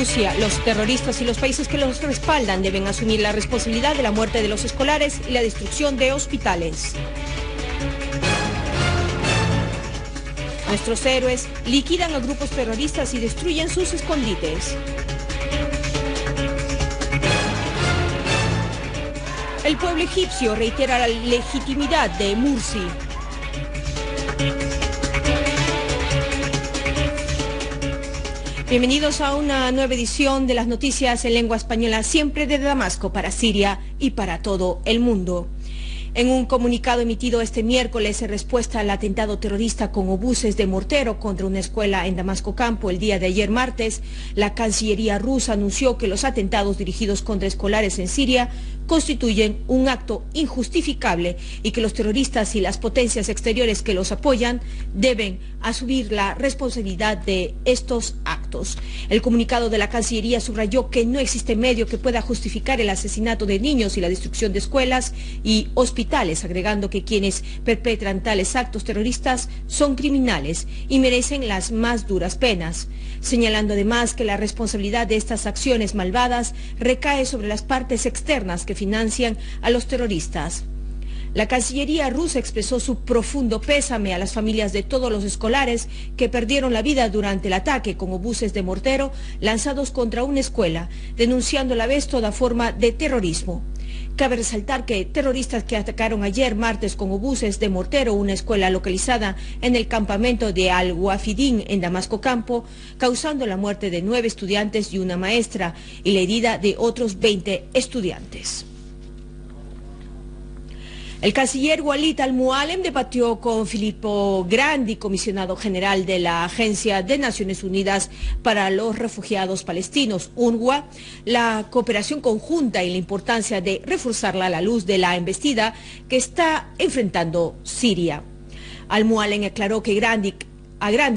Rusia, los terroristas y los países que los respaldan deben asumir la responsabilidad de la muerte de los escolares y la destrucción de hospitales. Nuestros héroes liquidan a grupos terroristas y destruyen sus escondites. El pueblo egipcio reitera la legitimidad de Mursi. Bienvenidos a una nueva edición de las noticias en lengua española, siempre desde Damasco para Siria y para todo el mundo. En un comunicado emitido este miércoles en respuesta al atentado terrorista con obuses de mortero contra una escuela en Damasco Campo el día de ayer martes, la Cancillería rusa anunció que los atentados dirigidos contra escolares en Siria constituyen un acto injustificable y que los terroristas y las potencias exteriores que los apoyan deben asumir la responsabilidad de estos actos. El comunicado de la Cancillería subrayó que no existe medio que pueda justificar el asesinato de niños y la destrucción de escuelas y hospitales, agregando que quienes perpetran tales actos terroristas son criminales y merecen las más duras penas, señalando además que la responsabilidad de estas acciones malvadas recae sobre las partes externas que financian a los terroristas. La Cancillería rusa expresó su profundo pésame a las familias de todos los escolares que perdieron la vida durante el ataque con obuses de mortero lanzados contra una escuela, denunciando a la vez toda forma de terrorismo. Cabe resaltar que terroristas que atacaron ayer martes con obuses de mortero una escuela localizada en el campamento de Al-Wafidin en Damasco Campo, causando la muerte de 9 estudiantes y una maestra y la herida de otros 20 estudiantes. El canciller Walid al-Mualem debatió con Filippo Grandi, comisionado general de la Agencia de Naciones Unidas para los Refugiados Palestinos, UNRWA, la cooperación conjunta y la importancia de reforzarla a la luz de la embestida que está enfrentando Siria. Al-Mualem aclaró que Grandi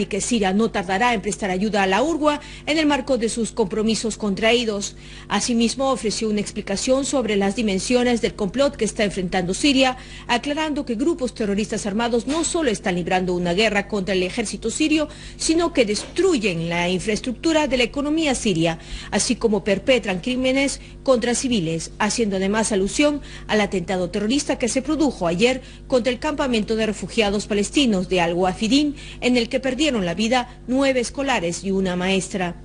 que Siria no tardará en prestar ayuda a la UNRWA en el marco de sus compromisos contraídos. Asimismo, ofreció una explicación sobre las dimensiones del complot que está enfrentando Siria, aclarando que grupos terroristas armados no solo están librando una guerra contra el ejército sirio, sino que destruyen la infraestructura de la economía siria, así como perpetran crímenes contra civiles, haciendo además alusión al atentado terrorista que se produjo ayer contra el campamento de refugiados palestinos de Al-Wafidin, en el que perdieron la vida 9 escolares y una maestra.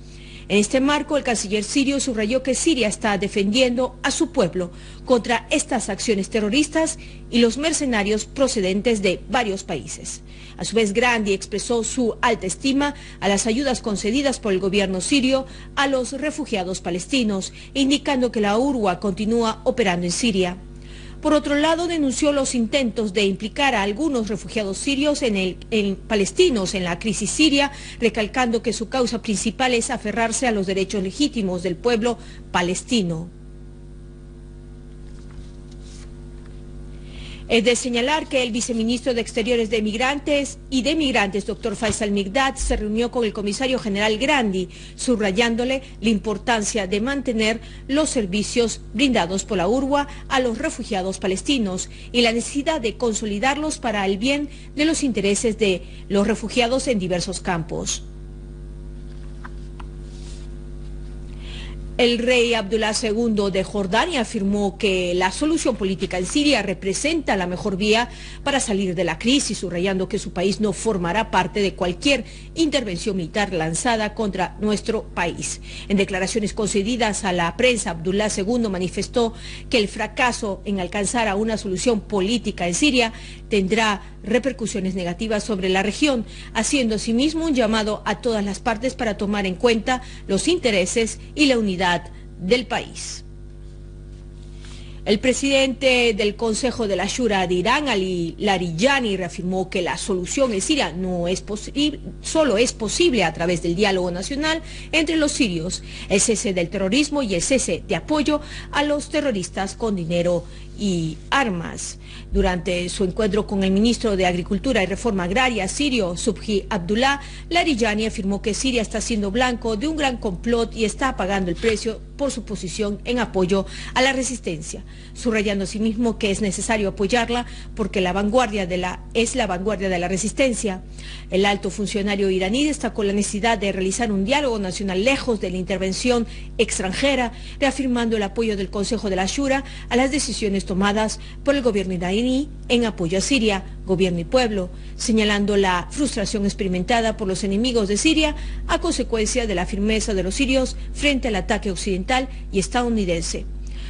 En este marco, el canciller sirio subrayó que Siria está defendiendo a su pueblo contra estas acciones terroristas y los mercenarios procedentes de varios países. A su vez, Grandi expresó su alta estima a las ayudas concedidas por el gobierno sirio a los refugiados palestinos, indicando que la UNRWA continúa operando en Siria. Por otro lado, denunció los intentos de implicar a algunos refugiados sirios en palestinos en la crisis siria, recalcando que su causa principal es aferrarse a los derechos legítimos del pueblo palestino. Es de señalar que el viceministro de Exteriores de Migrantes, Dr. Faisal Mikdad, se reunió con el comisario general Grandi, subrayándole la importancia de mantener los servicios brindados por la UNRWA a los refugiados palestinos y la necesidad de consolidarlos para el bien de los intereses de los refugiados en diversos campos. El rey Abdullah II de Jordania afirmó que la solución política en Siria representa la mejor vía para salir de la crisis, subrayando que su país no formará parte de cualquier intervención militar lanzada contra nuestro país. En declaraciones concedidas a la prensa, Abdullah II manifestó que el fracaso en alcanzar a una solución política en Siria tendrá repercusiones negativas sobre la región, haciendo asimismo un llamado a todas las partes para tomar en cuenta los intereses y la unidad del país. El presidente del Consejo de la Shura de Irán, Ali Larijani, reafirmó que la solución en Siria solo es posible a través del diálogo nacional entre los sirios, el cese del terrorismo y el cese de apoyo a los terroristas con dinero y armas. Durante su encuentro con el ministro de Agricultura y Reforma Agraria sirio, Subhi Abdullah, Larijani afirmó que Siria está siendo blanco de un gran complot y está pagando el precio por su posición en apoyo a la resistencia, subrayando asimismo que es necesario apoyarla porque es la vanguardia de la resistencia. El alto funcionario iraní destacó la necesidad de realizar un diálogo nacional lejos de la intervención extranjera, reafirmando el apoyo del Consejo de la Shura a las decisiones tomadas por el gobierno iraní en apoyo a Siria, gobierno y pueblo, señalando la frustración experimentada por los enemigos de Siria a consecuencia de la firmeza de los sirios frente al ataque occidental y estadounidense.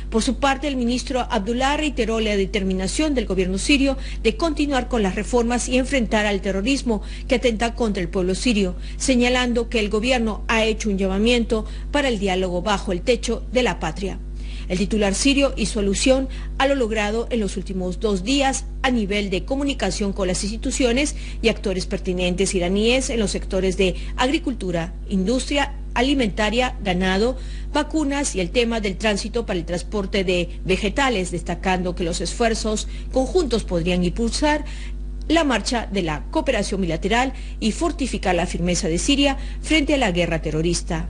Por su parte, el ministro Abdullah reiteró la determinación del gobierno sirio de continuar con las reformas y enfrentar al terrorismo que atenta contra el pueblo sirio, señalando que el gobierno ha hecho un llamamiento para el diálogo bajo el techo de la patria. El titular sirio hizo alusión a lo logrado en los últimos 2 días a nivel de comunicación con las instituciones y actores pertinentes iraníes en los sectores de agricultura, industria alimentaria, ganado, vacunas y el tema del tránsito para el transporte de vegetales, destacando que los esfuerzos conjuntos podrían impulsar la marcha de la cooperación bilateral y fortificar la firmeza de Siria frente a la guerra terrorista.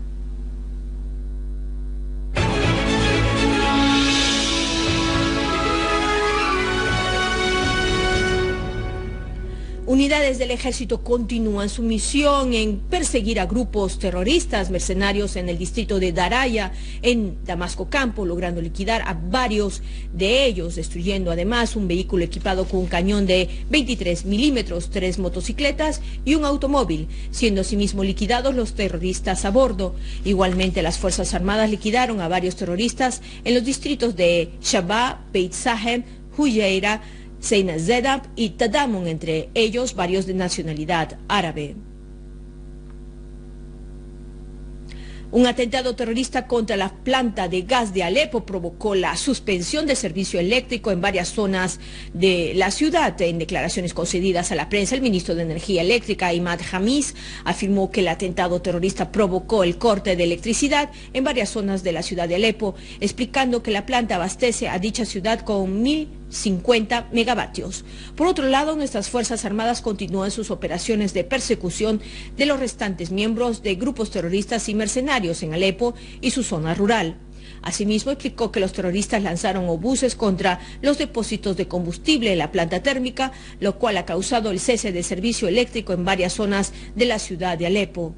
Unidades del ejército continúan su misión en perseguir a grupos terroristas mercenarios en el distrito de Daraya, en Damasco Campo, logrando liquidar a varios de ellos, destruyendo además un vehículo equipado con un cañón de 23 milímetros, 3 motocicletas y un automóvil, siendo asimismo liquidados los terroristas a bordo. Igualmente, las Fuerzas Armadas liquidaron a varios terroristas en los distritos de Shabab, Beit Sahem, Huyeira, Seyna Zedab y Tadamun, entre ellos varios de nacionalidad árabe. Un atentado terrorista contra la planta de gas de Alepo provocó la suspensión del servicio eléctrico en varias zonas de la ciudad. En declaraciones concedidas a la prensa, el ministro de Energía Eléctrica, Imad Hamis, afirmó que el atentado terrorista provocó el corte de electricidad en varias zonas de la ciudad de Alepo, explicando que la planta abastece a dicha ciudad con 1.050 megavatios. Por otro lado, nuestras Fuerzas Armadas continúan sus operaciones de persecución de los restantes miembros de grupos terroristas y mercenarios en Alepo y su zona rural. Asimismo, explicó que los terroristas lanzaron obuses contra los depósitos de combustible en la planta térmica, lo cual ha causado el cese de servicio eléctrico en varias zonas de la ciudad de Alepo.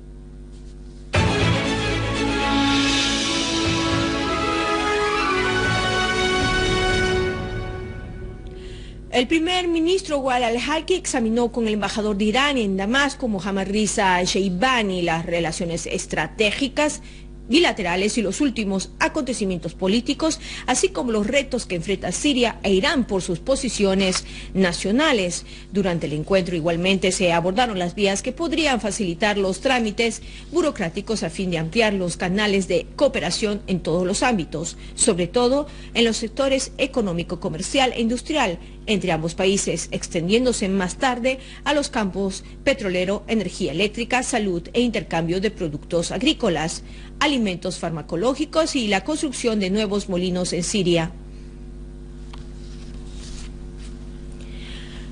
El primer ministro Wal al-Halki examinó con el embajador de Irán en Damasco, Mohammad Riza Sheibani, las relaciones estratégicas bilaterales y los últimos acontecimientos políticos, así como los retos que enfrenta Siria e Irán por sus posiciones nacionales. Durante el encuentro igualmente se abordaron las vías que podrían facilitar los trámites burocráticos a fin de ampliar los canales de cooperación en todos los ámbitos, sobre todo en los sectores económico, comercial e industrial entre ambos países, extendiéndose más tarde a los campos petrolero, energía eléctrica, salud e intercambio de productos agrícolas, alimentos farmacológicos y la construcción de nuevos molinos en Siria.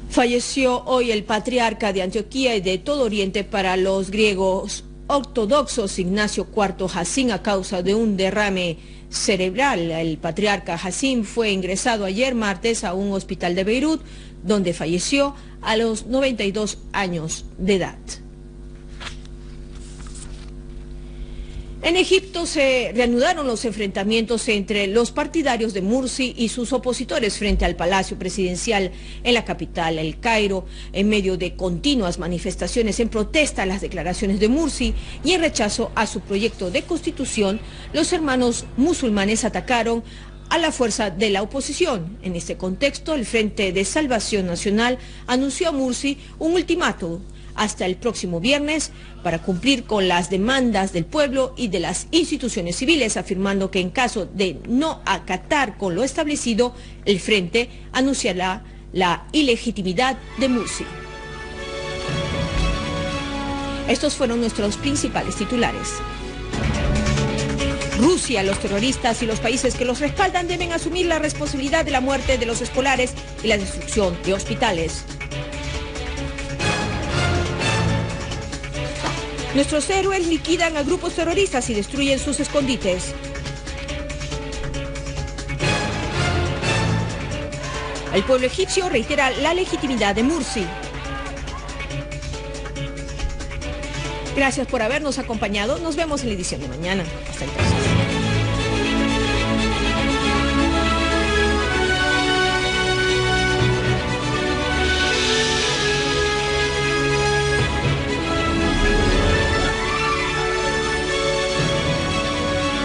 Falleció hoy el patriarca de Antioquía y de todo Oriente para los griegos ortodoxos, Ignacio IV Hassim, a causa de un derrame cerebral. El patriarca Hassim fue ingresado ayer martes a un hospital de Beirut, donde falleció a los 92 años de edad. En Egipto se reanudaron los enfrentamientos entre los partidarios de Morsi y sus opositores frente al Palacio Presidencial en la capital, El Cairo, en medio de continuas manifestaciones en protesta a las declaraciones de Morsi y en rechazo a su proyecto de constitución. Los hermanos musulmanes atacaron a la fuerza de la oposición. En este contexto, el Frente de Salvación Nacional anunció a Morsi un ultimátum hasta el próximo viernes para cumplir con las demandas del pueblo y de las instituciones civiles, afirmando que en caso de no acatar con lo establecido, el Frente anunciará la ilegitimidad de Morsi. Estos fueron nuestros principales titulares. Rusia, los terroristas y los países que los respaldan deben asumir la responsabilidad de la muerte de los escolares y la destrucción de hospitales. Nuestros héroes liquidan a grupos terroristas y destruyen sus escondites. El pueblo egipcio reitera la legitimidad de Mursi. Gracias por habernos acompañado. Nos vemos en la edición de mañana. Hasta entonces.